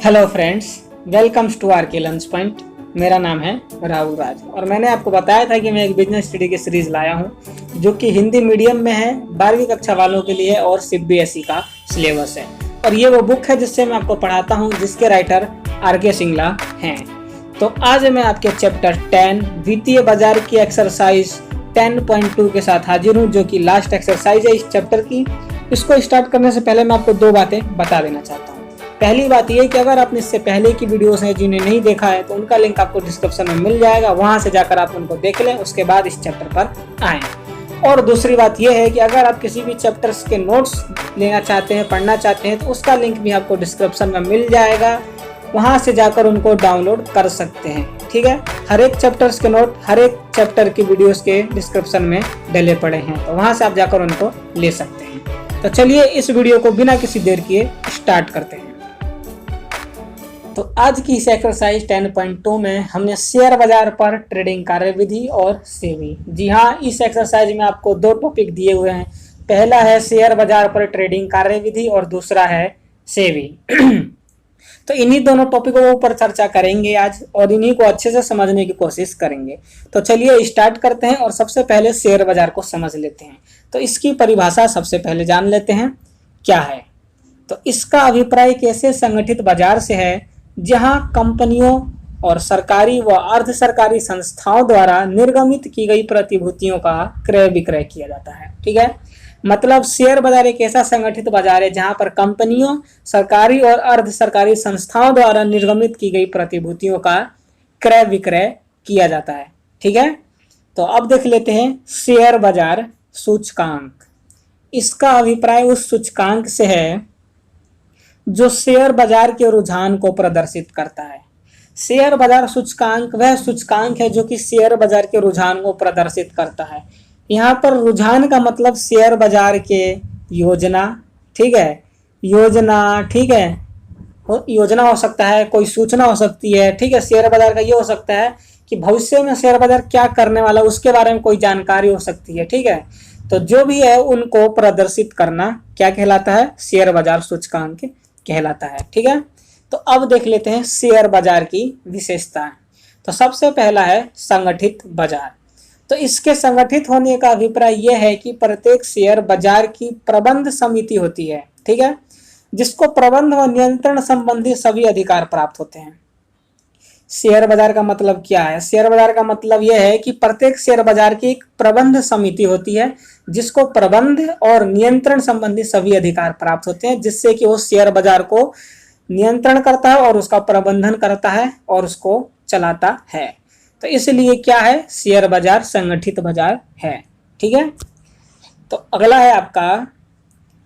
Hello friends, welcomes to R K lunch point. मेरा नाम है राहुल राज और मैंने आपको बताया था कि मैं एक बिजनेस स्टडी की सीरीज लाया हूं जो कि हिंदी मीडियम में है, 12वीं कक्षा वालों के लिए और सीबीएसई का सिलेबस है। और ये वो बुक है जिससे मैं आपको पढ़ाता हूं, जिसके राइटर आर के सिंगला हैं। तो आज मैं आपके चैप्टर 10 वित्तीय बाजार की एक्सरसाइज 10.2 के साथ हाजिर हूँ, जो कि लास्ट एक्सरसाइज है इस चैप्टर की। इसको स्टार्ट करने से पहले मैं आपको दो बातें बता देना चाहता हूँ। पहली बात यह कि अगर आपने इससे पहले की वीडियोस हैं जिन्हें नहीं देखा है तो उनका लिंक आपको डिस्क्रिप्शन में मिल जाएगा, वहां से जाकर आप उनको देख लें, उसके बाद इस चैप्टर पर आएँ। और दूसरी बात यह है कि अगर आप किसी भी चैप्टर्स के नोट्स लेना चाहते हैं, पढ़ना चाहते हैं, तो उसका लिंक भी आपको डिस्क्रिप्शन में मिल जाएगा, वहां से जाकर उनको डाउनलोड कर सकते हैं। ठीक है, हर एक चैप्टर्स के नोट हर एक चैप्टर की वीडियोस के डिस्क्रिप्शन में डले पड़े हैं, तो वहां से आप जाकर उनको ले सकते हैं। तो चलिए इस वीडियो को बिना किसी देर किए स्टार्ट करते हैं। तो आज की इस एक्सरसाइज 10.2 में हमने शेयर बाजार पर ट्रेडिंग कार्यविधि और सेबी। जी हाँ, इस एक्सरसाइज में आपको दो टॉपिक दिए हुए हैं। पहला है शेयर बाजार पर ट्रेडिंग कार्यविधि और दूसरा है सेबी। तो इन्हीं दोनों टॉपिकों के ऊपर चर्चा करेंगे आज और इन्हीं को अच्छे से समझने की कोशिश करेंगे। तो चलिए स्टार्ट करते हैं और सबसे पहले शेयर बाजार को समझ लेते हैं। तो इसकी परिभाषा सबसे पहले जान लेते हैं क्या है। तो इसका अभिप्राय एक ऐसे संगठित बाजार से है जहां कंपनियों और सरकारी व अर्ध सरकारी संस्थाओं द्वारा निर्गमित की गई प्रतिभूतियों का क्रय विक्रय किया जाता है। ठीक है, मतलब शेयर बाजार एक ऐसा संगठित बाजार है जहां पर कंपनियों, सरकारी और अर्ध सरकारी संस्थाओं द्वारा निर्गमित की गई प्रतिभूतियों का क्रय विक्रय किया जाता है। ठीक है, तो अब देख लेते हैं शेयर बाजार सूचकांक। इसका अभिप्राय उस सूचकांक से है जो शेयर बाजार के रुझान को प्रदर्शित करता है। शेयर बाजार सूचकांक वह सूचकांक है जो कि शेयर बाजार के रुझान को प्रदर्शित करता है। यहाँ पर रुझान का मतलब शेयर बाजार के योजना, ठीक है, योजना, ठीक है, योजना हो सकता है, कोई सूचना हो सकती है। ठीक है, शेयर बाजार का ये हो सकता है कि भविष्य में शेयर बाजार क्या करने वाला है उसके बारे में कोई जानकारी हो सकती है। ठीक है, तो जो भी है उनको प्रदर्शित करना क्या कहलाता है? शेयर बाजार सूचकांक कहलाता है। ठीक है, तो अब देख लेते हैं शेयर बाजार की विशेषताएं। तो सबसे पहला है संगठित बाजार। तो इसके संगठित होने का अभिप्राय यह है कि प्रत्येक शेयर बाजार की प्रबंध समिति होती है। ठीक है, जिसको प्रबंध व नियंत्रण संबंधी सभी अधिकार प्राप्त होते हैं। शेयर बाजार का मतलब क्या है? शेयर बाजार का मतलब यह है कि प्रत्येक शेयर बाजार की एक प्रबंध समिति होती है जिसको प्रबंध और नियंत्रण संबंधी सभी अधिकार प्राप्त होते हैं, जिससे कि वो शेयर बाजार को नियंत्रण करता है और उसका प्रबंधन करता है और उसको चलाता है। तो इसलिए क्या है? शेयर बाजार संगठित बाजार है। ठीक है, तो अगला है आपका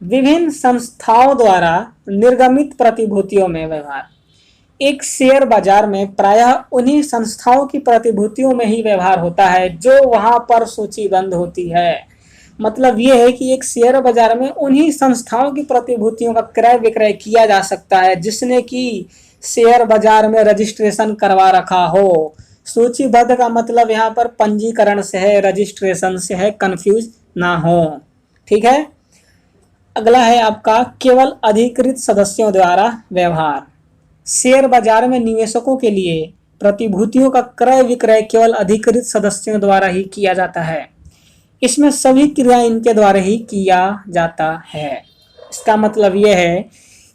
विभिन्न संस्थाओं द्वारा निर्गमित प्रतिभूतियों में व्यवहार। एक शेयर बाजार में प्रायः उन्हीं संस्थाओं की प्रतिभूतियों में ही व्यवहार होता है जो वहां पर सूचीबद्ध होती है। मतलब यह है कि एक शेयर बाजार में उन्हीं संस्थाओं की प्रतिभूतियों का क्रय विक्रय किया जा सकता है जिसने कि शेयर बाजार में रजिस्ट्रेशन करवा रखा हो। सूचीबद्ध का मतलब यहाँ पर पंजीकरण से है, रजिस्ट्रेशन से है, कंफ्यूज ना हो। ठीक है, अगला है आपका केवल अधिकृत सदस्यों द्वारा व्यवहार। शेयर बाजार में निवेशकों के लिए प्रतिभूतियों का क्रय विक्रय केवल अधिकृत सदस्यों द्वारा ही किया जाता है। इसमें सभी क्रियाएं इनके द्वारा ही किया जाता है। इसका मतलब यह है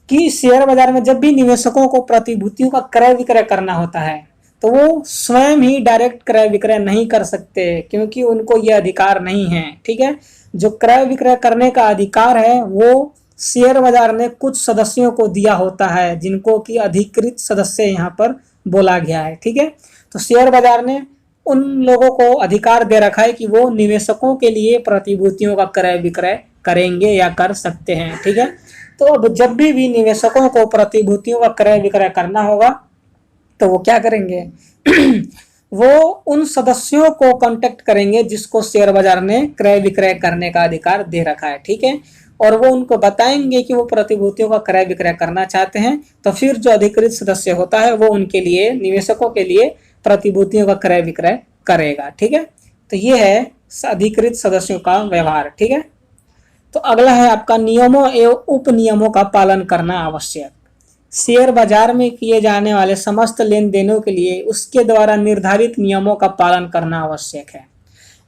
कि शेयर बाजार में जब भी निवेशकों को प्रतिभूतियों का क्रय विक्रय करना होता है तो वो स्वयं ही डायरेक्ट क्रय विक्रय नहीं कर सकते, क्योंकि उनको यह अधिकार नहीं है। ठीक है, जो क्रय विक्रय करने का अधिकार है वो शेयर बाजार ने कुछ सदस्यों को दिया होता है, जिनको कि अधिकृत सदस्य यहाँ पर बोला गया है। ठीक है, तो शेयर बाजार ने उन लोगों को अधिकार दे रखा है कि वो निवेशकों के लिए प्रतिभूतियों का क्रय विक्रय करेंगे या कर सकते हैं। ठीक है, तो अब जब भी निवेशकों को प्रतिभूतियों का क्रय विक्रय करना होगा तो वो क्या करेंगे? वो उन सदस्यों को कांटेक्ट करेंगे जिसको शेयर बाजार ने क्रय विक्रय करने का अधिकार दे रखा है। ठीक है, और वो उनको बताएंगे कि वो प्रतिभूतियों का क्रय विक्रय करना चाहते हैं, तो फिर जो अधिकृत सदस्य होता है वो उनके लिए, निवेशकों के लिए प्रतिभूतियों का क्रय विक्रय करेगा। ठीक है, तो ये है अधिकृत सदस्यों का व्यवहार। ठीक है, तो अगला है आपका नियमों एवं उप नियमों का पालन करना आवश्यक। शेयर बाजार में किए जाने वाले समस्त लेन देनों के लिए उसके द्वारा निर्धारित नियमों का पालन करना आवश्यक है।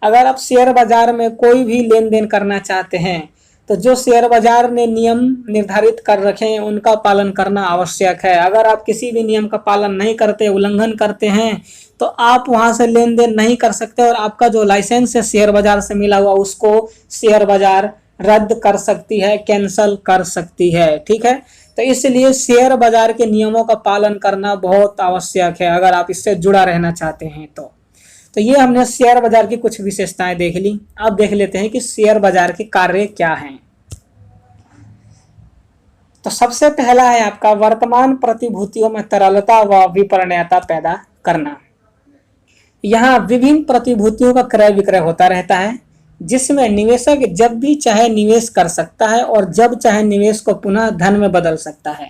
अगर आप शेयर बाजार में कोई भी लेन देन करना चाहते हैं तो जो शेयर बाजार ने नियम निर्धारित कर रखे हैं उनका पालन करना आवश्यक है। अगर आप किसी भी नियम का पालन नहीं करते, उल्लंघन करते हैं, तो आप वहां से लेन देन नहीं कर सकते और आपका जो लाइसेंस है शेयर बाजार से मिला हुआ उसको शेयर बाजार रद्द कर सकती है, कैंसल कर सकती है। ठीक है, तो इसलिए शेयर बाजार के नियमों का पालन करना बहुत आवश्यक है अगर आप इससे जुड़ा रहना चाहते हैं तो ये हमने शेयर बाजार की कुछ विशेषताएं देख ली। अब देख लेते हैं कि शेयर बाजार के कार्य क्या हैं। तो सबसे पहला है आपका वर्तमान प्रतिभूतियों में तरलता व विपणनीयता पैदा करना। यहाँ विभिन्न प्रतिभूतियों का क्रय विक्रय होता रहता है जिसमें निवेशक जब भी चाहे निवेश कर सकता है और जब चाहे निवेश को पुनः धन में बदल सकता है।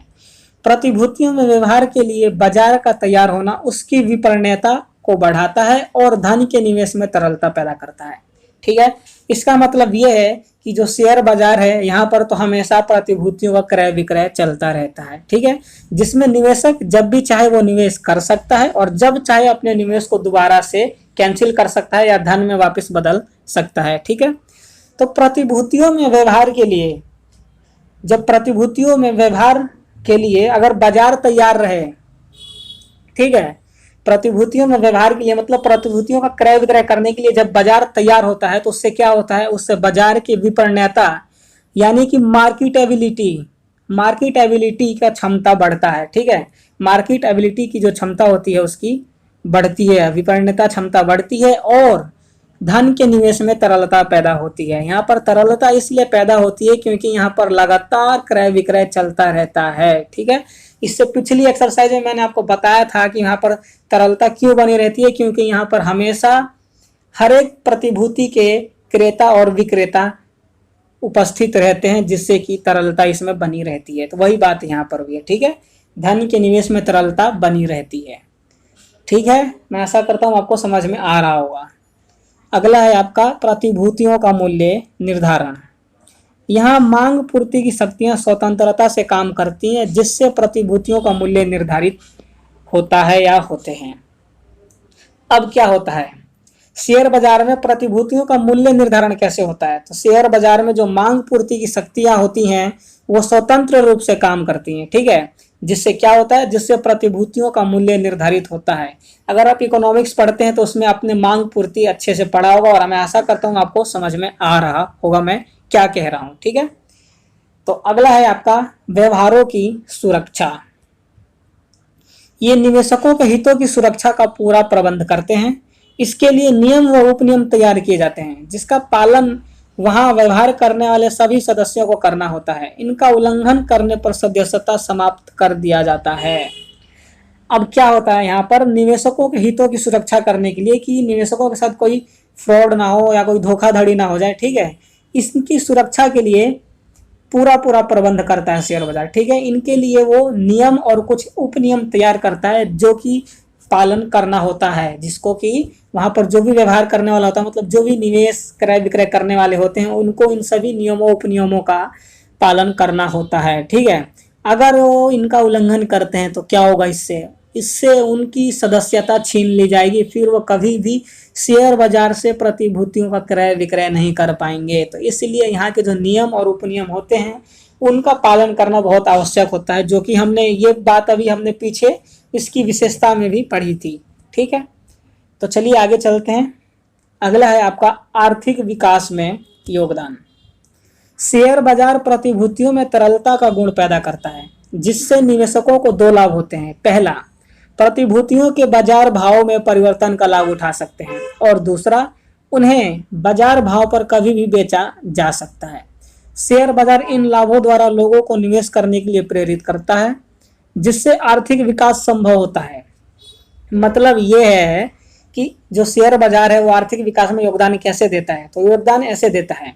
प्रतिभूतियों में व्यवहार के लिए बाजार का तैयार होना उसकी विपणनीयता को बढ़ाता है और धन के निवेश में तरलता पैदा करता है। ठीक है, इसका मतलब यह है कि जो शेयर बाजार है यहाँ पर तो हमेशा प्रतिभूतियों का क्रय विक्रय चलता रहता है। ठीक है, जिसमें निवेशक जब भी चाहे वो निवेश कर सकता है और जब चाहे अपने निवेश को दोबारा से कैंसिल कर सकता है या धन में वापस बदल सकता है। ठीक है, तो प्रतिभूतियों में व्यवहार के लिए, जब प्रतिभूतियों में व्यवहार के लिए अगर बाजार तैयार रहे, ठीक है, प्रतिभूतियों में व्यवहार के लिए मतलब प्रतिभूतियों का क्रय विक्रय करने के लिए जब बाजार तैयार होता है तो उससे क्या होता है, उससे बाजार की विपणनीयता यानी कि मार्केटेबिलिटी का क्षमता बढ़ता है। ठीक है, मार्केटेबिलिटी की जो क्षमता होती है उसकी बढ़ती है, विपणनीयता क्षमता बढ़ती है और धन के निवेश में तरलता पैदा होती है। यहाँ पर तरलता इसलिए पैदा होती है क्योंकि यहाँ पर लगातार क्रय विक्रय चलता रहता है। ठीक है, इससे पिछली एक्सरसाइज में मैंने आपको बताया था कि यहाँ पर तरलता क्यों बनी रहती है, क्योंकि यहाँ पर हमेशा हर एक प्रतिभूति के क्रेता और विक्रेता उपस्थित रहते हैं जिससे कि तरलता इसमें बनी रहती है। तो वही बात यहाँ पर भी है। ठीक है, धन के निवेश में तरलता बनी रहती है। ठीक है, मैं आशा करता हूँ आपको समझ में आ रहा होगा। अगला है आपका प्रतिभूतियों का मूल्य निर्धारण। यहाँ मांग पूर्ति की शक्तियां स्वतंत्रता से काम करती हैं जिससे प्रतिभूतियों का मूल्य निर्धारित होता है या होते हैं। अब क्या होता है, शेयर बाजार में प्रतिभूतियों का मूल्य निर्धारण कैसे होता है? तो शेयर बाजार में जो मांग पूर्ति की शक्तियां होती हैं वो स्वतंत्र रूप से काम करती हैं। ठीक है, जिससे क्या होता है, जिससे प्रतिभूतियों का मूल्य निर्धारित होता है। अगर आप इकोनॉमिक्स पढ़ते हैं तो उसमें आपने मांग पूर्ति अच्छे से पढ़ा होगा और मैं आशा करता हूँ आपको समझ में आ रहा होगा मैं क्या कह रहा हूं। ठीक है, तो अगला है आपका व्यवहारों की सुरक्षा। ये निवेशकों के हितों की सुरक्षा का पूरा प्रबंध करते हैं। इसके लिए नियम व उपनियम तैयार किए जाते हैं जिसका पालन वहां व्यवहार करने वाले सभी सदस्यों को करना होता है। इनका उल्लंघन करने पर सदस्यता समाप्त कर दिया जाता है। अब क्या होता है, यहाँ पर निवेशकों के हितों की सुरक्षा करने के लिए कि निवेशकों के साथ कोई फ्रॉड ना हो या कोई धोखाधड़ी ना हो जाए। ठीक है, इसकी सुरक्षा के लिए पूरा प्रबंध करता है शेयर बाजार। ठीक है, इनके लिए वो नियम और कुछ उपनियम तैयार करता है जो कि पालन करना होता है, जिसको कि वहां पर जो भी व्यवहार करने वाला होता है, मतलब जो भी निवेश क्रय विक्रय करने वाले होते हैं उनको इन सभी नियमों उपनियमों का पालन करना होता है। ठीक है, अगर वो इनका उल्लंघन करते हैं तो क्या होगा, इससे उनकी सदस्यता छीन ली जाएगी, फिर वो कभी भी शेयर बाजार से प्रतिभूतियों का क्रय विक्रय नहीं कर पाएंगे। तो इसलिए यहाँ के जो नियम और उपनियम होते हैं उनका पालन करना बहुत आवश्यक होता है, जो कि ये बात अभी हमने पीछे इसकी विशेषता में भी पढ़ी थी। ठीक है, तो चलिए आगे चलते हैं। अगला है आपका आर्थिक विकास में योगदान। शेयर बाजार प्रतिभूतियों में तरलता का गुण पैदा करता है जिससे निवेशकों को दो लाभ होते हैं। पहला, प्रतिभूतियों के बाजार भाव में परिवर्तन का लाभ उठा सकते हैं और दूसरा, उन्हें बाजार भाव पर कभी भी बेचा जा सकता है। शेयर बाजार इन लाभों द्वारा लोगों को निवेश करने के लिए प्रेरित करता है जिससे आर्थिक विकास संभव होता है। मतलब ये है कि जो शेयर बाजार है वो आर्थिक विकास में योगदान कैसे देता है, तो योगदान ऐसे देता है,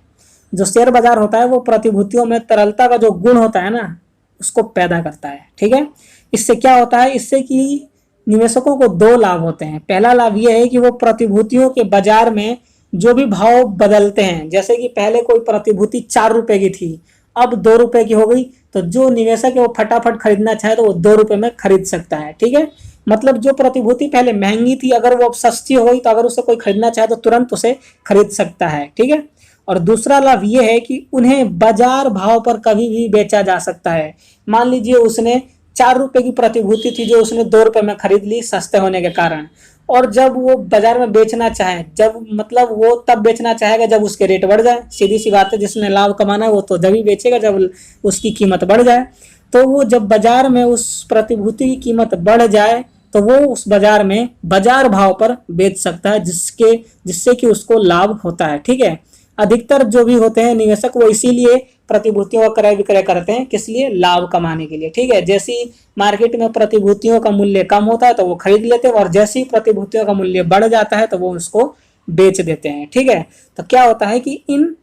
जो शेयर बाजार होता है वो प्रतिभूतियों में तरलता का जो गुण होता है ना उसको पैदा करता है। ठीक है, इससे क्या होता है, इससे कि निवेशकों को दो लाभ होते हैं। पहला लाभ यह है कि वो प्रतिभूतियों के बाजार में जो भी भाव बदलते हैं, जैसे कि पहले कोई प्रतिभूति 4 रुपए की थी अब 2 रुपए की हो गई, तो जो निवेशक है वो फटाफट खरीदना चाहे तो वो 2 रुपए में खरीद सकता है। ठीक है, मतलब जो प्रतिभूति पहले महंगी थी अगर वो अब सस्ती हो गई तो अगर उसे कोई खरीदना चाहे तो तुरंत उसे खरीद सकता है। ठीक है, और दूसरा लाभ ये है कि उन्हें बाजार भाव पर कभी भी बेचा जा सकता है। मान लीजिए उसने 4 रुपए की प्रतिभूति थी जो उसने 2 रुपए में खरीद ली सस्ते होने के कारण, और जब वो बाजार में बेचना चाहे, जब मतलब वो तब बेचना चाहेगा जब उसके रेट बढ़ जाए। सीधी सी बात है, जिसने लाभ कमाना है वो तो जब ही बेचेगा जब उसकी कीमत बढ़ जाए। तो वो जब बाजार में उस प्रतिभूति की कीमत बढ़ जाए तो वो उस बाजार में बाजार भाव पर बेच सकता है, जिससे कि उसको लाभ होता है। ठीक है, अधिकतर जो भी होते हैं निवेशक वो इसीलिए प्रतिभूतियों का क्रय विक्रय करते हैं, किस लिए? लाभ कमाने के लिए। ठीक है, जैसी मार्केट में प्रतिभूतियों का मूल्य कम होता है तो वो खरीद लेते हैं, और जैसी प्रतिभूतियों का मूल्य बढ़ जाता है तो वो उसको बेच देते हैं। ठीक है, तो क्या होता है कि इन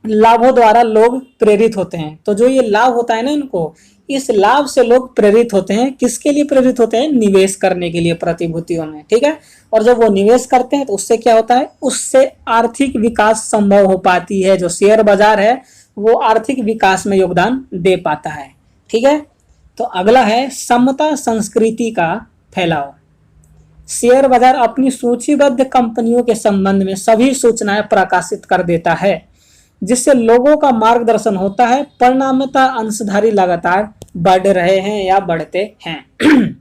लाभों द्वारा लोग प्रेरित होते हैं। तो जो ये लाभ होता है ना, इनको इस लाभ से लोग प्रेरित होते हैं। किसके लिए प्रेरित होते हैं? निवेश करने के लिए प्रतिभूतियों में। ठीक है, और जब वो निवेश करते हैं तो उससे क्या होता है? उससे आर्थिक विकास संभव हो पाती है। जो शेयर बाजार है वो आर्थिक विकास में योगदान दे पाता है। ठीक है, तो अगला है समता संस्कृति का फैलाव। शेयर बाजार अपनी सूचीबद्ध कंपनियों के संबंध में सभी सूचनाएं प्रकाशित कर देता है, जिससे लोगों का मार्गदर्शन होता है। परिणामतः अंशधारी लगातार बढ़ रहे हैं या बढ़ते हैं।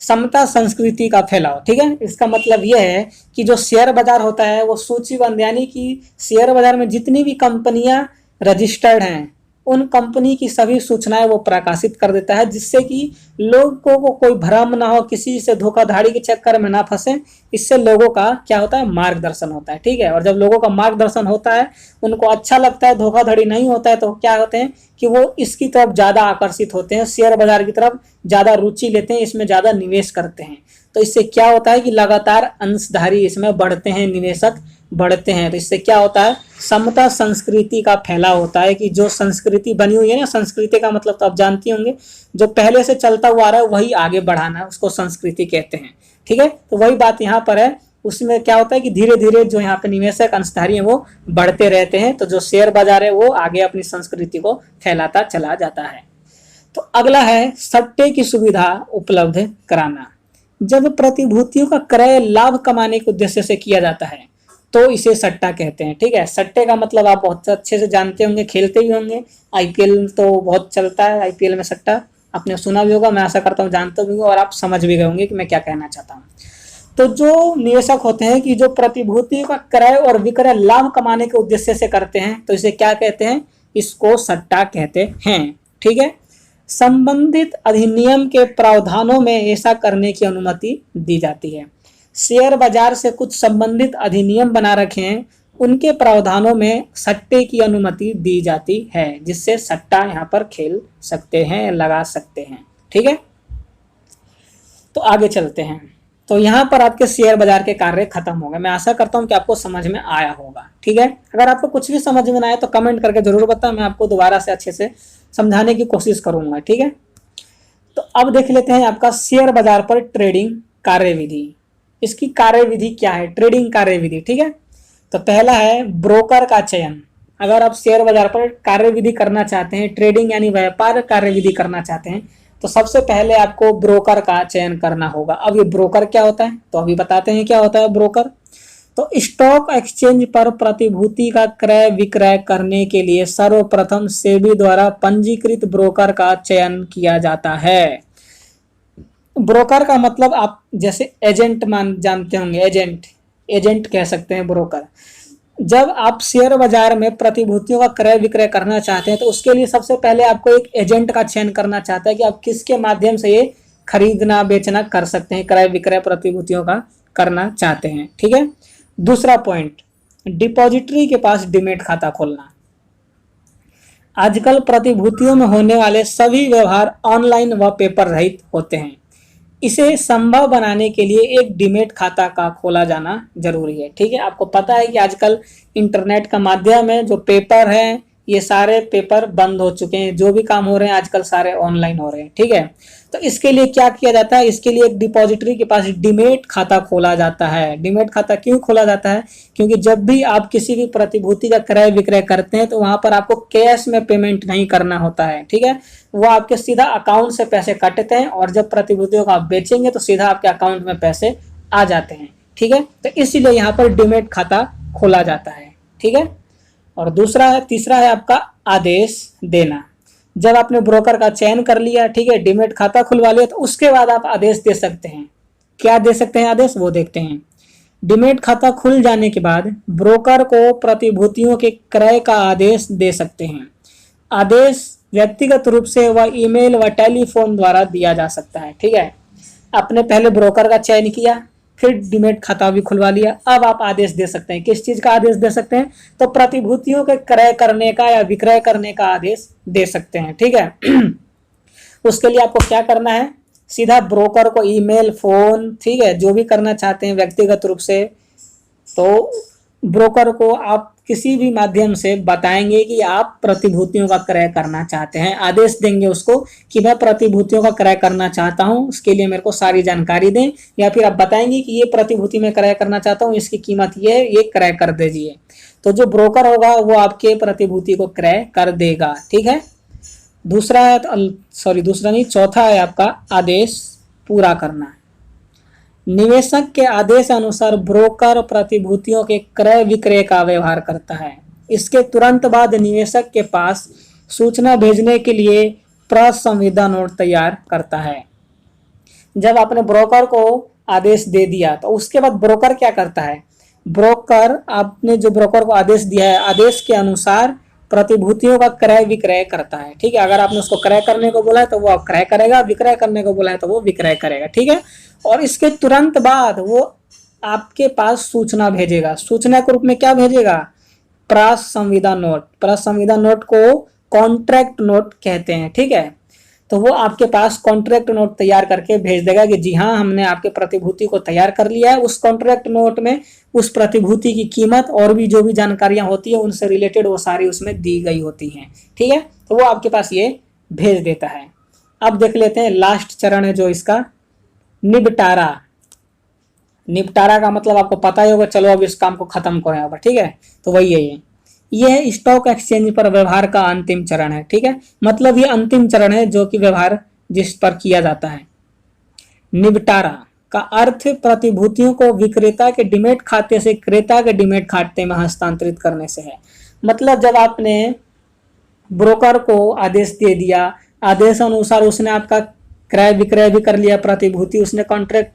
समता संस्कृति का फैलाव। ठीक है, इसका मतलब यह है कि जो शेयर बाजार होता है वो सूचीबद्ध, यानी कि शेयर बाजार में जितनी भी कंपनियां रजिस्टर्ड हैं उन कंपनी की सभी सूचनाएं वो प्रकाशित कर देता है, जिससे कि लोगों को कोई भ्रम ना हो, किसी से धोखाधड़ी के चक्कर में ना फंसे। इससे लोगों का क्या होता है? मार्गदर्शन होता है। ठीक है, और जब लोगों का मार्गदर्शन होता है, उनको अच्छा लगता है, धोखाधड़ी नहीं होता है, तो क्या होते हैं कि वो इसकी तरफ ज्यादा आकर्षित होते हैं, शेयर बाजार की तरफ ज्यादा रुचि लेते हैं, इसमें ज्यादा निवेश करते हैं। तो इससे क्या होता है कि लगातार अंशधारी इसमें बढ़ते हैं, निवेशक बढ़ते हैं। तो इससे क्या होता है? समता संस्कृति का फैलाव होता है, कि जो संस्कृति बनी हुई है ना, संस्कृति का मतलब तो आप जानते होंगे, जो पहले से चलता हुआ आ रहा है वही आगे बढ़ाना, उसको संस्कृति कहते हैं। ठीक है, तो वही बात यहाँ पर है। उसमें क्या होता है कि धीरे धीरे जो यहाँ पे निवेशक अंशधारी है वो बढ़ते रहते हैं, तो जो शेयर बाजार है वो आगे अपनी संस्कृति को फैलाता चला जाता है। तो अगला है सट्टे की सुविधा उपलब्ध कराना। जब प्रतिभूतियों का क्रय लाभ कमाने के उद्देश्य से किया जाता है तो इसे सट्टा कहते हैं। ठीक है, सट्टे का मतलब आप बहुत अच्छे से जानते होंगे, खेलते भी होंगे। आईपीएल तो बहुत चलता है, आईपीएल में सट्टा आपने सुना भी होगा, मैं आशा करता हूँ जानते भी होंगे, और आप समझ भी गए होंगे कि मैं क्या कहना चाहता हूँ। तो जो निवेशक होते हैं कि जो प्रतिभूतियों का क्रय और विक्रय लाभ कमाने के उद्देश्य से करते हैं तो इसे क्या कहते हैं? इसको सट्टा कहते हैं। ठीक है, संबंधित अधिनियम के प्रावधानों में ऐसा करने की अनुमति दी जाती है। शेयर बाजार से कुछ संबंधित अधिनियम बना रखे हैं, उनके प्रावधानों में सट्टे की अनुमति दी जाती है, जिससे सट्टा यहाँ पर खेल सकते हैं, लगा सकते हैं। ठीक है, तो आगे चलते हैं। तो यहाँ पर आपके शेयर बाजार के कार्य खत्म हो गए। मैं आशा करता हूँ कि आपको समझ में आया होगा। ठीक है, अगर आपको कुछ भी समझ में ना आए तो कमेंट करके जरूर बताओ, मैं आपको दोबारा से अच्छे से समझाने की कोशिश करूंगा। ठीक है, तो अब देख लेते हैं आपका शेयर बाजार पर ट्रेडिंग कार्यविधि। इसकी कार्यविधि क्या है? ट्रेडिंग कार्यविधि। ठीक है, तो पहला है ब्रोकर का चयन। अगर आप शेयर बाजार पर कार्यविधि करना चाहते हैं, ट्रेडिंग यानी व्यापार कार्यविधि करना चाहते हैं, तो सबसे पहले आपको ब्रोकर का चयन करना होगा। अब ये ब्रोकर क्या होता है तो अभी बताते हैं क्या होता है ब्रोकर। तो स्टॉक एक्सचेंज पर प्रतिभूति का क्रय विक्रय करने के लिए सर्वप्रथम सेबी द्वारा पंजीकृत ब्रोकर का चयन किया जाता है। ब्रोकर का मतलब आप जैसे एजेंट मान जानते होंगे, एजेंट कह सकते हैं ब्रोकर। जब आप शेयर बाजार में प्रतिभूतियों का क्रय विक्रय करना चाहते हैं तो उसके लिए सबसे पहले आपको एक एजेंट का चयन करना चाहता है कि आप किसके माध्यम से ये खरीदना बेचना कर सकते हैं, क्रय विक्रय प्रतिभूतियों का करना चाहते हैं। ठीक है, दूसरा पॉइंट, डिपॉजिटरी के पास डीमैट खाता खोलना। आजकल प्रतिभूतियों में होने वाले सभी व्यवहार ऑनलाइन व पेपर रहित होते हैं। इसे संभव बनाने के लिए एक डीमैट खाता का खोला जाना जरूरी है। ठीक है, आपको पता है कि आजकल इंटरनेट का माध्यम है, जो पेपर है ये सारे पेपर बंद हो चुके हैं, जो भी काम हो रहे हैं आजकल सारे ऑनलाइन हो रहे हैं। ठीक है, तो इसके लिए क्या किया जाता है, इसके लिए एक डिपॉजिटरी के पास डीमेट खाता खोला जाता है। डीमेट खाता क्यों खोला जाता है, क्योंकि जब भी आप किसी भी प्रतिभूति का क्रय विक्रय करते हैं तो वहां पर आपको कैश में पेमेंट नहीं करना होता है। ठीक है, वो आपके सीधा अकाउंट से पैसे काटते हैं और जब प्रतिभूतियों को आप बेचेंगे तो सीधा आपके अकाउंट में पैसे आ जाते हैं। ठीक है, तो इसीलिए यहाँ पर डीमेट खाता खोला जाता है। ठीक है, और तीसरा है आपका आदेश देना। जब आपने ब्रोकर का चयन कर लिया, ठीक है, डीमेट खाता खुलवा लिया, तो उसके बाद आप आदेश दे सकते हैं। क्या दे सकते हैं आदेश, वो देखते हैं। डीमेट खाता खुल जाने के बाद ब्रोकर को प्रतिभूतियों के क्रय का आदेश दे सकते हैं। आदेश व्यक्तिगत रूप से व ईमेल व टेलीफोन द्वारा दिया जा सकता है। ठीक है, आपने पहले ब्रोकर का चयन किया, फिर डीमेट खाता भी खुलवा लिया, अब आप आदेश दे सकते हैं। किस चीज का आदेश दे सकते हैं, तो प्रतिभूतियों के क्रय करने का या विक्रय करने का आदेश दे सकते हैं। ठीक है, उसके लिए आपको क्या करना है, सीधा ब्रोकर को ईमेल, फोन, ठीक है, जो भी करना चाहते हैं व्यक्तिगत रूप से, तो ब्रोकर को आप किसी भी माध्यम से बताएंगे कि आप प्रतिभूतियों का क्रय करना चाहते हैं। आदेश देंगे उसको कि मैं प्रतिभूतियों का क्रय करना चाहता हूं, उसके लिए मेरे को सारी जानकारी दें, या फिर आप बताएंगे कि ये प्रतिभूति में क्रय करना चाहता हूं, इसकी कीमत ये है, ये क्रय कर दीजिए। तो जो ब्रोकर होगा वो आपके प्रतिभूति को क्रय कर देगा। ठीक है, चौथा है आपका आदेश पूरा करना। निवेशक के आदेश अनुसार ब्रोकर प्रतिभूतियों के क्रय विक्रय का व्यवहार करता है। इसके तुरंत बाद निवेशक के पास सूचना भेजने के लिए प्रसंविदा नोट तैयार करता है। जब आपने ब्रोकर को आदेश दे दिया तो उसके बाद ब्रोकर क्या करता है, आपने जो ब्रोकर को आदेश दिया है, आदेश के अनुसार प्रतिभूतियों का क्रय विक्रय करता है। ठीक है, अगर आपने उसको क्रय करने को बोला है तो वो क्रय करेगा, विक्रय करने को बोला है तो वो विक्रय करेगा। ठीक है, और इसके तुरंत बाद वो आपके पास सूचना भेजेगा। सूचना के रूप में क्या भेजेगा, प्रसंविदा नोट। प्रसंविदा नोट को कॉन्ट्रैक्ट नोट कहते हैं। ठीक है, तो वो आपके पास कॉन्ट्रैक्ट नोट तैयार करके भेज देगा कि जी हाँ, हमने आपके प्रतिभूति को तैयार कर लिया है। उस कॉन्ट्रैक्ट नोट में उस प्रतिभूति की कीमत और भी जो भी जानकारियां होती है उनसे रिलेटेड वो सारी उसमें दी गई होती हैं। ठीक है, तो वो आपके पास ये भेज देता है। अब देख लेते हैं लास्ट चरण है जो इसका, निपटारा। निपटारा का मतलब आपको पता ही होगा, चलो अब इस काम को खत्म करें अब। ठीक है, तो वही है ये स्टॉक एक्सचेंज पर व्यवहार का अंतिम चरण है। ठीक है, मतलब ये अंतिम चरण है जो कि व्यवहार जिस पर किया जाता है। निपटारा का अर्थ प्रतिभूतियों को विक्रेता के डीमेट खाते से क्रेता के डीमेट खाते में हस्तांतरित करने से है। मतलब जब आपने ब्रोकर को आदेश दे दिया, आदेश अनुसार उसने आपका क्रय विक्रय भी कर लिया प्रतिभूति, उसने कॉन्ट्रैक्ट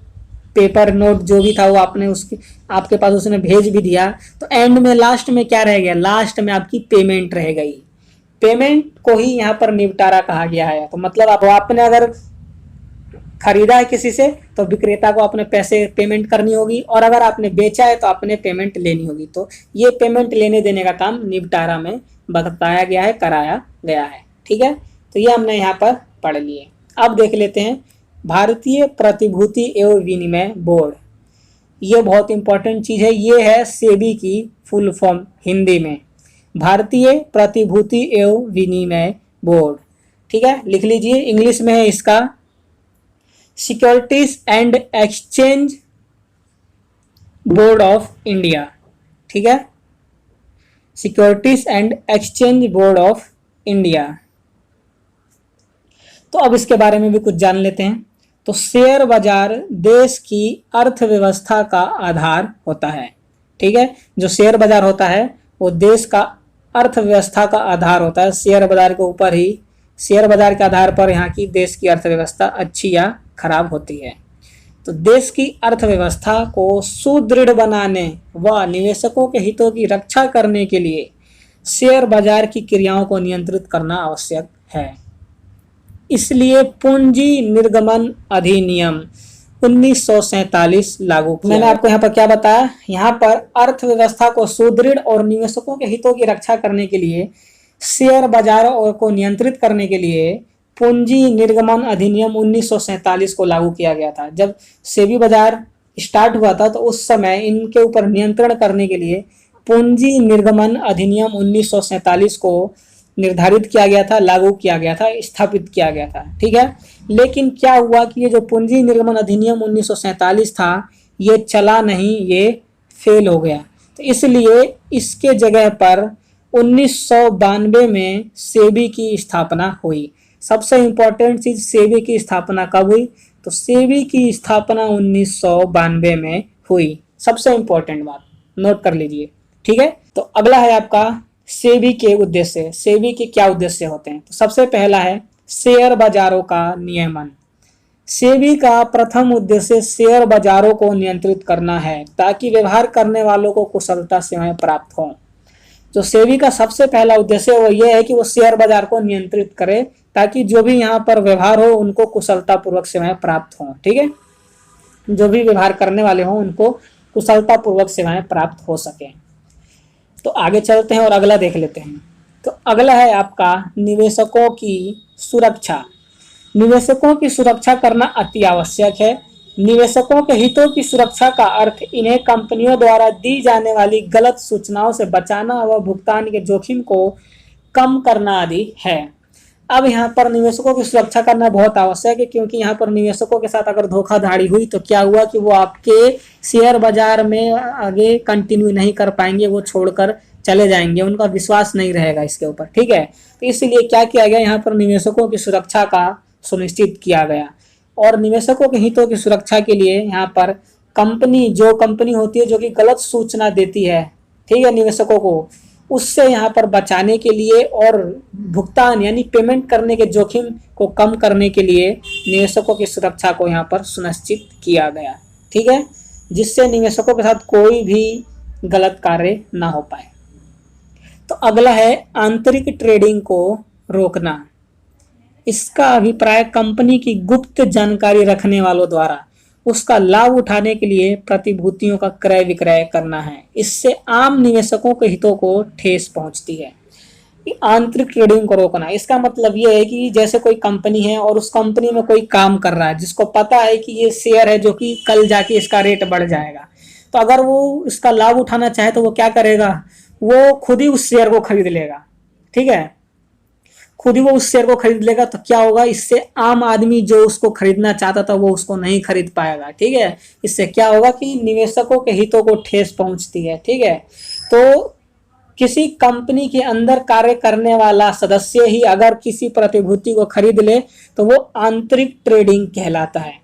पेपर नोट जो भी था वो आपने उसके आपके पास उसने भेज भी दिया, तो एंड में लास्ट में क्या रह गया, लास्ट में आपकी पेमेंट रह गई। पेमेंट को ही यहाँ पर निपटारा कहा गया है। तो मतलब आपने अगर खरीदा है किसी से तो विक्रेता को अपने पैसे पेमेंट करनी होगी, और अगर आपने बेचा है तो आपने पेमेंट लेनी होगी। तो ये पेमेंट लेने देने का काम निपटारा में बताया गया है, कराया गया है। ठीक है, तो ये हमने यहाँ पर पढ़ लिए। अब देख लेते हैं भारतीय प्रतिभूति एवं विनिमय बोर्ड। ये बहुत इंपॉर्टेंट चीज है, ये है सेबी की फुल फॉर्म हिंदी में, भारतीय प्रतिभूति एवं विनिमय बोर्ड। ठीक है, लिख लीजिए। इंग्लिश में है इसका securities and exchange board of India. ठीक है, securities and exchange board of India. तो अब इसके बारे में भी कुछ जान लेते हैं। तो शेयर बाजार देश की अर्थव्यवस्था का आधार होता है। ठीक है, जो शेयर बाजार होता है वो देश का अर्थव्यवस्था का आधार होता है। शेयर बाजार के ऊपर ही, शेयर बाजार के आधार पर यहाँ की देश की अर्थव्यवस्था अच्छी या खराब होती है। तो देश की अर्थव्यवस्था को सुदृढ़ बनाने व निवेशकों के हितों की रक्षा करने के लिए शेयर बाजार की क्रियाओं को नियंत्रित करना आवश्यक है। इसलिए पूंजी निर्गमन अधिनियम 1947 लागू किया। मैंने आपको यहाँ पर क्या बताया, यहाँ पर अर्थव्यवस्था को सुदृढ़ और निवेशकों के हितों की रक्षा करने के लिए शेयर बाजारों को नियंत्रित करने के लिए पूंजी निर्गमन अधिनियम 1947 को लागू किया गया था। जब सेबी बाजार स्टार्ट हुआ था तो उस समय इनके ऊपर नियंत्रण करने के लिए पूंजी निर्गमन अधिनियम 1947 को निर्धारित किया गया था, लागू किया गया था, स्थापित किया गया था। ठीक है, लेकिन क्या हुआ कि ये जो पूंजी निर्गमन अधिनियम 1947 था ये चला नहीं, ये फेल हो गया। तो इसलिए इसके जगह पर 1992 में सेबी की स्थापना हुई। सबसे इंपॉर्टेंट चीज, सेबी की स्थापना कब हुई? तो सेबी की स्थापना 1992 में हुई। सबसे इंपॉर्टेंट बात नोट कर लीजिए। ठीक है, तो अगला है आपका सेबी के उद्देश्य। सेबी के क्या उद्देश्य होते हैं? तो सबसे पहला है शेयर बाजारों का नियमन। सेबी का प्रथम उद्देश्य शेयर बाजारों को नियंत्रित करना है ताकि व्यवहार करने वालों को कुशलता सेवाएं प्राप्त हों। जो सेबी का सबसे पहला उद्देश्य वो ये है कि वो शेयर बाजार को नियंत्रित करे ताकि जो भी यहाँ पर व्यवहार हो उनको कुशलता पूर्वक सेवाएं प्राप्त हों। ठीक है, जो भी व्यवहार करने वाले हों उनको कुशलता पूर्वक सेवाएं प्राप्त हो सके। तो आगे चलते हैं और अगला देख लेते हैं। तो अगला है आपका निवेशकों की सुरक्षा। निवेशकों की सुरक्षा करना अति आवश्यक है। निवेशकों के हितों की सुरक्षा का अर्थ इन्हें कंपनियों द्वारा दी जाने वाली गलत सूचनाओं से बचाना व भुगतान के जोखिम को कम करना आदि है। अब यहाँ पर निवेशकों की सुरक्षा करना बहुत आवश्यक है, क्योंकि यहाँ पर निवेशकों के साथ अगर धोखाधड़ी हुई तो क्या हुआ कि वो आपके शेयर बाजार में आगे कंटिन्यू नहीं कर पाएंगे, वो छोड़कर चले जाएंगे, उनका विश्वास नहीं रहेगा इसके ऊपर। ठीक है, तो इसलिए क्या किया गया, यहाँ पर निवेशकों की सुरक्षा का सुनिश्चित किया गया। और निवेशकों के हितों की सुरक्षा के लिए यहाँ पर जो कंपनी होती है जो कि गलत सूचना देती है, ठीक है, निवेशकों को, उससे यहाँ पर बचाने के लिए और भुगतान यानी पेमेंट करने के जोखिम को कम करने के लिए निवेशकों की सुरक्षा को यहाँ पर सुनिश्चित किया गया। ठीक है, जिससे निवेशकों के साथ कोई भी गलत कार्य ना हो पाए। तो अगला है आंतरिक ट्रेडिंग को रोकना। इसका अभिप्राय कंपनी की गुप्त जानकारी रखने वालों द्वारा उसका लाभ उठाने के लिए प्रतिभूतियों का क्रय विक्रय करना है। इससे आम निवेशकों के हितों को ठेस पहुंचती है। आंतरिक ट्रेडिंग को रोकना, इसका मतलब ये है कि जैसे कोई कंपनी है और उस कंपनी में कोई काम कर रहा है जिसको पता है कि ये शेयर है जो कि कल जाके इसका रेट बढ़ जाएगा, तो अगर वो इसका लाभ उठाना चाहे तो वो क्या करेगा, वो खुद ही उस शेयर को खरीद लेगा। ठीक है, खुद ही वो उस शेयर को खरीद लेगा। तो क्या होगा, इससे आम आदमी जो उसको खरीदना चाहता था वो उसको नहीं खरीद पाएगा। ठीक है, इससे क्या होगा कि निवेशकों के हितों को ठेस पहुंचती है। ठीक है, तो किसी कंपनी के अंदर कार्य करने वाला सदस्य ही अगर किसी प्रतिभूति को खरीद ले तो वो आंतरिक ट्रेडिंग कहलाता है।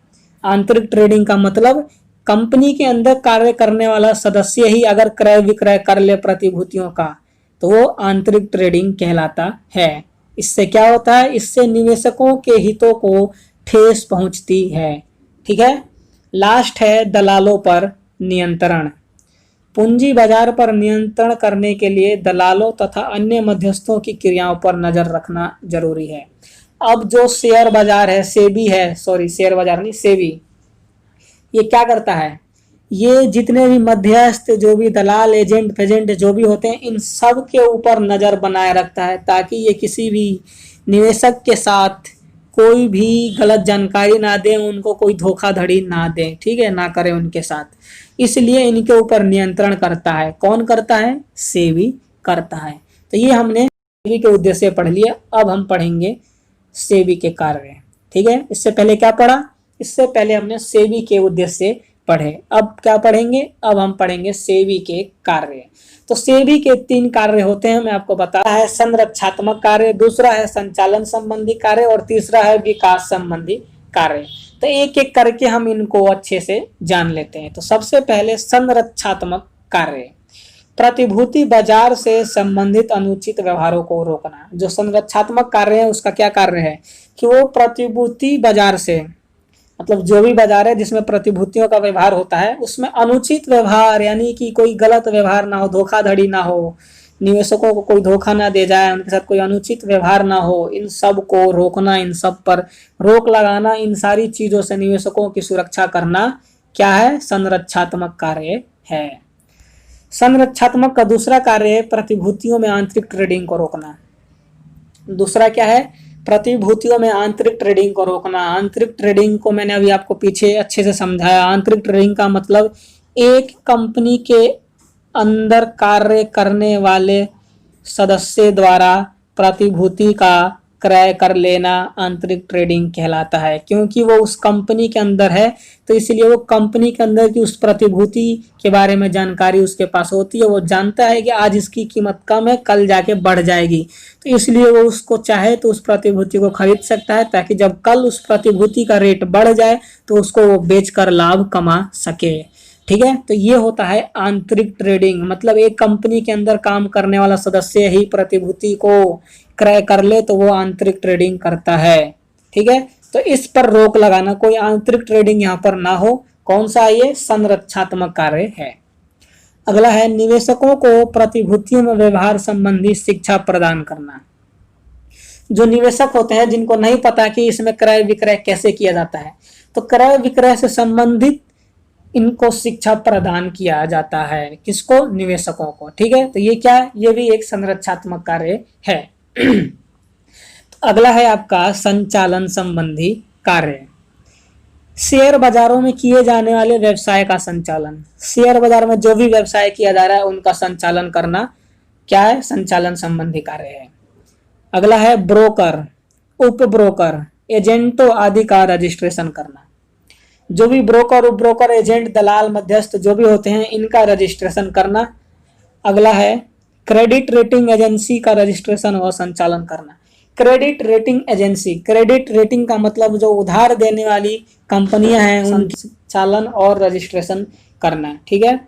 आंतरिक ट्रेडिंग का मतलब कंपनी के अंदर कार्य करने वाला सदस्य ही अगर क्रय विक्रय कर ले प्रतिभूतियों का तो वो आंतरिक ट्रेडिंग कहलाता है। इससे क्या होता है, इससे निवेशकों के हितों को ठेस पहुंचती है। ठीक है, लास्ट है दलालों पर नियंत्रण। पूंजी बाजार पर नियंत्रण करने के लिए दलालों तथा अन्य मध्यस्थों की क्रियाओं पर नजर रखना जरूरी है। अब जो शेयर बाजार है, शेयर बाजार नहीं, सेबी, ये क्या करता है, ये जितने भी मध्यस्थ, जो भी दलाल, एजेंट फेजेंट जो भी होते हैं, इन सब के ऊपर नजर बनाए रखता है ताकि ये किसी भी निवेशक के साथ कोई भी गलत जानकारी ना दे, उनको कोई धोखाधड़ी ना दे। ठीक है, ना करे उनके साथ, इसलिए इनके ऊपर नियंत्रण करता है। कौन करता है? सेबी करता है। तो ये हमने सेबी के उद्देश्य पढ़ लिया। अब हम पढ़ेंगे सेबी के कार्य। ठीक है, इससे पहले क्या पढ़ा, इससे पहले हमने सेबी के उद्देश्य पढ़े। अब क्या पढ़ेंगे, अब हम पढ़ेंगे सेबी के कार्य। तो सेबी के 3 कार्य होते हैं, मैं आपको बताया है। संरक्षात्मक कार्य, दूसरा है संचालन संबंधी कार्य और तीसरा है विकास संबंधी कार्य। तो एक एक करके हम इनको अच्छे से जान लेते हैं। तो सबसे पहले संरक्षात्मक कार्य, प्रतिभूति बाजार से संबंधित अनुचित व्यवहारों को रोकना। जो संरक्षात्मक कार्य है उसका क्या कार्य है कि वो प्रतिभूति बाजार से, मतलब जो भी बाजार है जिसमें प्रतिभूतियों का व्यवहार होता है उसमें अनुचित व्यवहार यानी कि कोई गलत व्यवहार ना हो, धोखाधड़ी ना हो, निवेशकों को कोई धोखा ना दे जाए, उनके साथ कोई अनुचित व्यवहार ना हो, इन सब को रोकना, इन सब पर रोक लगाना, इन सारी चीजों से निवेशकों की सुरक्षा करना क्या है, संरक्षात्मक कार्य है। संरक्षात्मक का दूसरा कार्य है प्रतिभूतियों में आंतरिक ट्रेडिंग को रोकना। दूसरा क्या है, प्रतिभूतियों में आंतरिक ट्रेडिंग को रोकना। आंतरिक ट्रेडिंग को मैंने अभी आपको पीछे अच्छे से समझाया। आंतरिक ट्रेडिंग का मतलब एक कंपनी के अंदर कार्य करने वाले सदस्य द्वारा प्रतिभूति का क्रय कर लेना आंतरिक ट्रेडिंग कहलाता है। क्योंकि वो उस कंपनी के अंदर है तो इसलिए वो कंपनी के अंदर की उस प्रतिभूति के बारे में जानकारी उसके पास होती है। वो जानता है कि आज इसकी कीमत कम है, कल जाके बढ़ जाएगी, तो इसलिए वो उसको चाहे तो उस प्रतिभूति को खरीद सकता है, ताकि जब कल उस प्रतिभूति का रेट बढ़ जाए तो उसको वो बेचकर लाभ कमा सके। ठीक है, तो ये होता है आंतरिक ट्रेडिंग। मतलब एक कंपनी के अंदर काम करने वाला सदस्य ही प्रतिभूति को क्रय कर ले तो वो आंतरिक ट्रेडिंग करता है। ठीक है, तो इस पर रोक लगाना, कोई आंतरिक ट्रेडिंग यहाँ पर ना हो। कौन सा? ये संरक्षात्मक कार्य है। अगला है निवेशकों को प्रतिभूतियों में व्यवहार संबंधी शिक्षा प्रदान करना। जो निवेशक होते हैं जिनको नहीं पता कि इसमें क्रय विक्रय कैसे किया जाता है, तो क्रय विक्रय से संबंधित इनको शिक्षा प्रदान किया जाता है। किसको? निवेशकों को। ठीक है, तो ये क्या है? ये भी एक संरक्षात्मक कार्य है। तो अगला है आपका संचालन संबंधी कार्य। शेयर बाजारों में किए जाने वाले व्यवसाय का संचालन। शेयर बाजार में जो भी व्यवसाय किया जा रहा है उनका संचालन करना क्या है? संचालन संबंधी कार्य है। अगला है ब्रोकर, उप ब्रोकर, एजेंटों आदि का रजिस्ट्रेशन करना। जो भी ब्रोकर, उप ब्रोकर, एजेंट, दलाल, मध्यस्थ जो भी होते हैं इनका रजिस्ट्रेशन करना। अगला है क्रेडिट रेटिंग एजेंसी का रजिस्ट्रेशन और संचालन करना। Credit rating agency, credit rating का मतलब जो उधार देने वाली कंपनियां हैं उनका संचालन और रजिस्ट्रेशन करना। ठीक है,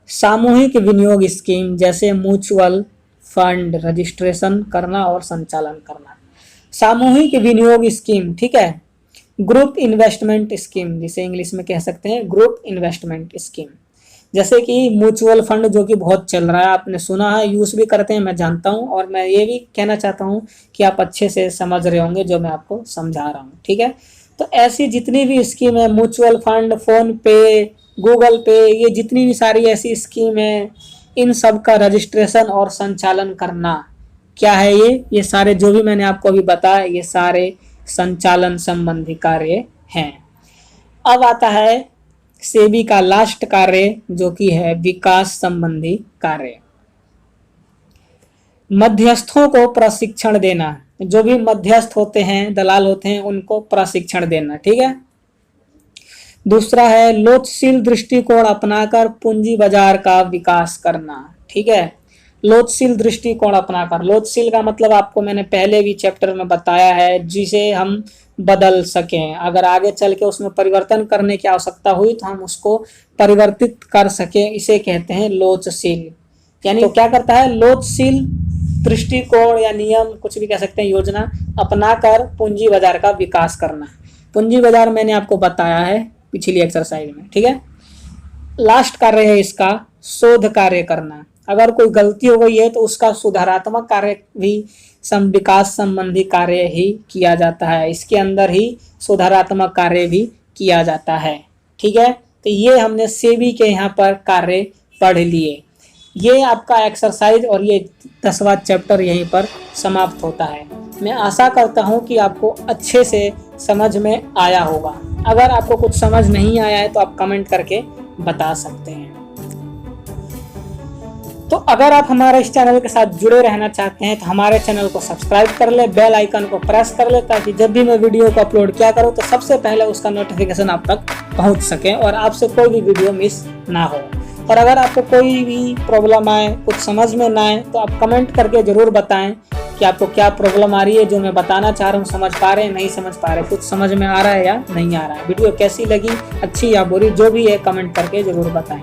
सामूहिक विनियोग स्कीम जैसे म्यूचुअल फंड रजिस्ट्रेशन करना और संचालन करना। सामूहिक विनियोग स्कीम, ठीक है, ग्रुप इन्वेस्टमेंट स्कीम जिसे इंग्लिश में कह सकते हैं ग्रुप इन्वेस्टमेंट स्कीम। जैसे कि म्यूचुअल फंड जो कि बहुत चल रहा है, आपने सुना है, यूज भी करते हैं, मैं जानता हूं, और मैं ये भी कहना चाहता हूं कि आप अच्छे से समझ रहे होंगे जो मैं आपको समझा रहा हूं। ठीक है, तो ऐसी जितनी भी स्कीम है, म्यूचुअल फंड, फोन पे, गूगल पे, ये जितनी भी सारी ऐसी स्कीम है, इन सब का रजिस्ट्रेशन और संचालन करना क्या है? ये सारे जो भी मैंने आपको अभी बताया ये सारे संचालन संबंधी कार्य हैं। अब आता है सेबी का लास्ट कार्य जो कि है विकास संबंधी कार्य। मध्यस्थों को प्रशिक्षण देना। जो भी मध्यस्थ होते हैं, दलाल होते हैं, उनको प्रशिक्षण देना। ठीक है, दूसरा है लोचशील दृष्टिकोण अपनाकर पूंजी बाजार का विकास करना। ठीक है, लोचशील दृष्टिकोण अपनाकर, लोचशील का मतलब आपको मैंने पहले भी चैप्टर में बताया है, जिसे हम बदल सकें। अगर आगे चल के उसमें परिवर्तन करने की आवश्यकता हुई तो हम उसको परिवर्तित कर सकें, इसे कहते हैं लोचशील। यानी तो क्या करता है? लोचशील दृष्टिकोण या नियम, कुछ भी कह सकते हैं, योजना अपनाकर पूंजी बाजार का विकास करना। पूंजी बाजार मैंने आपको बताया है पिछली एक्सरसाइज में। ठीक है, लास्ट कार्य है इसका शोध कार्य करना। अगर कोई गलती हो गई है तो उसका सुधारात्मक कार्य भी विकास संबंधी कार्य ही किया जाता है, इसके अंदर ही सुधारात्मक कार्य भी किया जाता है। ठीक है, तो ये हमने सेबी के यहाँ पर कार्य पढ़ लिए। ये आपका एक्सरसाइज और ये 10वां चैप्टर यहीं पर समाप्त होता है। मैं आशा करता हूँ कि आपको अच्छे से समझ में आया होगा। अगर आपको कुछ समझ नहीं आया है तो आप कमेंट करके बता सकते हैं। तो अगर आप हमारे इस चैनल के साथ जुड़े रहना चाहते हैं तो हमारे चैनल को सब्सक्राइब कर ले, बेल आइकन को प्रेस कर ले, ताकि जब भी मैं वीडियो को अपलोड किया करूं तो सबसे पहले उसका नोटिफिकेशन आप तक पहुंच सके और आपसे कोई भी वीडियो मिस ना हो। और अगर आपको कोई भी प्रॉब्लम आए, कुछ समझ में ना आए, तो आप कमेंट करके ज़रूर बताएं कि आपको क्या प्रॉब्लम आ रही है, जो मैं बताना चाह रहा हूँ समझ पा रहे हैं, नहीं समझ पा रहे, कुछ समझ में आ रहा है या नहीं आ रहा है। वीडियो कैसी लगी, अच्छी या बुरी, जो भी है कमेंट करके ज़रूर बताएं।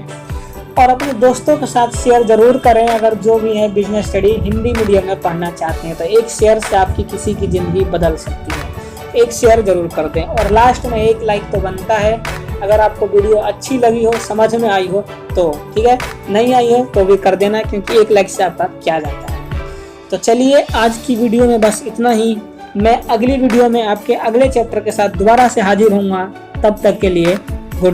और अपने दोस्तों के साथ शेयर जरूर करें। अगर जो भी है बिजनेस स्टडी हिंदी मीडियम में पढ़ना चाहते हैं तो एक शेयर से आपकी किसी की ज़िंदगी बदल सकती है। एक शेयर जरूर कर दें और लास्ट में एक लाइक तो बनता है। अगर आपको वीडियो अच्छी लगी हो, समझ में आई हो तो ठीक है, नहीं आई हो तो भी कर देना, क्योंकि एक लाइक से आपका क्या जाता है। तो चलिए आज की वीडियो में बस इतना ही। मैं अगली वीडियो में आपके अगले चैप्टर के साथ दोबारा से हाजिर होऊंगा। तब तक के लिए